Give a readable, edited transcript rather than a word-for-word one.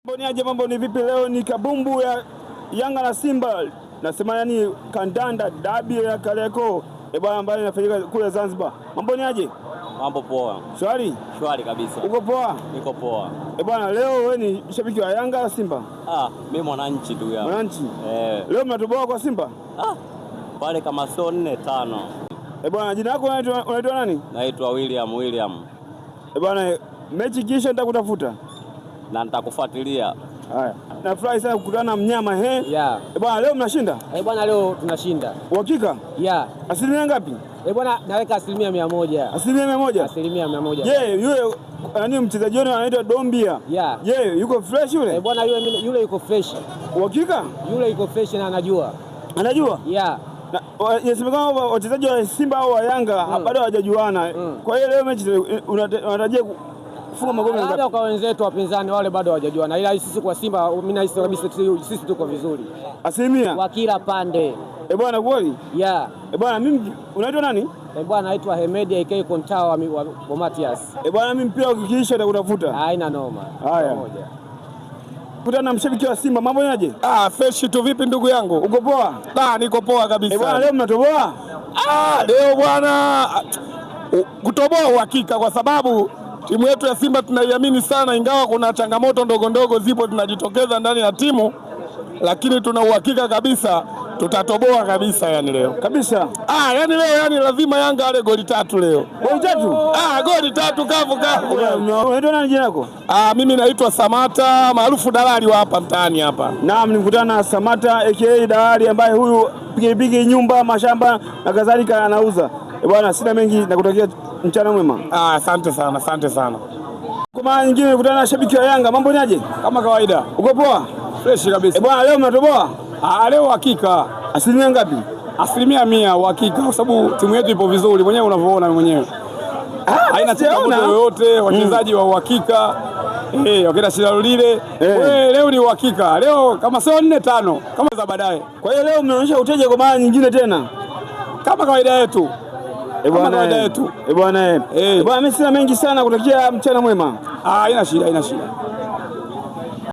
Mambo ni vipi? Leo ni kabumbu ya Yanga na Simba, nasema yani kandanda dabi ya Kariakoo bwana, ambayo inafanyika kule Zanzibar. Mambo ni aje? Mambo poa. Shwari? Shwari kabisa. Uko poa? Niko poa. Bwana, leo wewe ni shabiki wa Yanga na Simba? Mimi mwananchi tu ya. Mwananchi? Leo mnatoboa kwa Simba? Pale kama sio 4-5. Bwana, jina lako unaitwa nani? Naitwa William. Bwana, mechi kisha nitakutafuta na nitakufuatilia. Haya. Nafurahi sana kukutana na mnyama Yeah. Bwana, leo mnashinda? Bwana, leo tunashinda. Uhakika? Yeah. Asilimia ngapi? Bwana, naweka 100%. Asilimia 100? Asilimia 100. Je, yule nani mchezaji wenu anaitwa Dombia? Yeah. Je, yuko fresh yule? Bwana, yule yuko fresh. Uhakika? Yule yuko fresh na anajua. Anajua? Yeah. Yasemekana wachezaji wa Simba au wa Yanga bado hawajajuana. Kwa hiyo leo mechi unatarajia kufunga magoli ngapi? Labda kwa wenzetu wapinzani wale bado hawajajuana. Ila sisi kwa Simba mimi nahisi kabisa sisi tuko vizuri. Asilimia kwa kila pande. Bwana kweli? Yeah. Bwana, mimi unaitwa nani? Bwana, naitwa Hemedi AK Kontawa wa Matias. Bwana, mimi mpira ukiisha nitakutafuta. Haina noma. Haya. Kutana na mshabiki wa Simba, mambo yaje? Fresh tu. Vipi ndugu yangu? Uko poa? Niko poa kabisa. Bwana, leo mnatoboa? Leo bwana, kutoboa uhakika, kwa sababu timu yetu ya Simba tunaiamini sana, ingawa kuna changamoto ndogo zipo tunajitokeza ndani ya timu, lakini tuna uhakika kabisa tutatoboa kabisa. Yani leo kabisa. Yani leo lazima Yanga ale goli 3 leo. Goli 3? Goli 3 kavu. Unaitwa nani jina lako? Mimi naitwa Samata, maarufu dalali wa hapa mtaani hapa. Naam, nikutana na Samata aka dalali ambaye huyu pige nyumba, mashamba na kadhalika anauza. Bwana, sina mengi, nakutakia mchana mwema. Asante sana. Kwa mara nyingine nikutana na shabiki wa Yanga, mambo ni aje? Kama kawaida. Uko poa? Fresh kabisa. Bwana, leo mnatoboa? Leo hakika. Asilimia ngapi? Asilimia 100 uhakika, kwa sababu timu yetu ipo vizuri, mwenyewe unavyoona mwenyewe. Haina changamoto yoyote, wachezaji wa uhakika. Wakenda shindano lile. Leo ni uhakika. Leo kama sio 4-5 kama za baadaye. Kwa hiyo leo mnaonyesha uteje kwa mara nyingine tena. Kama kawaida yetu. Bwana, mimi sina mengi sana, kutakia mchana mwema. Haina shida.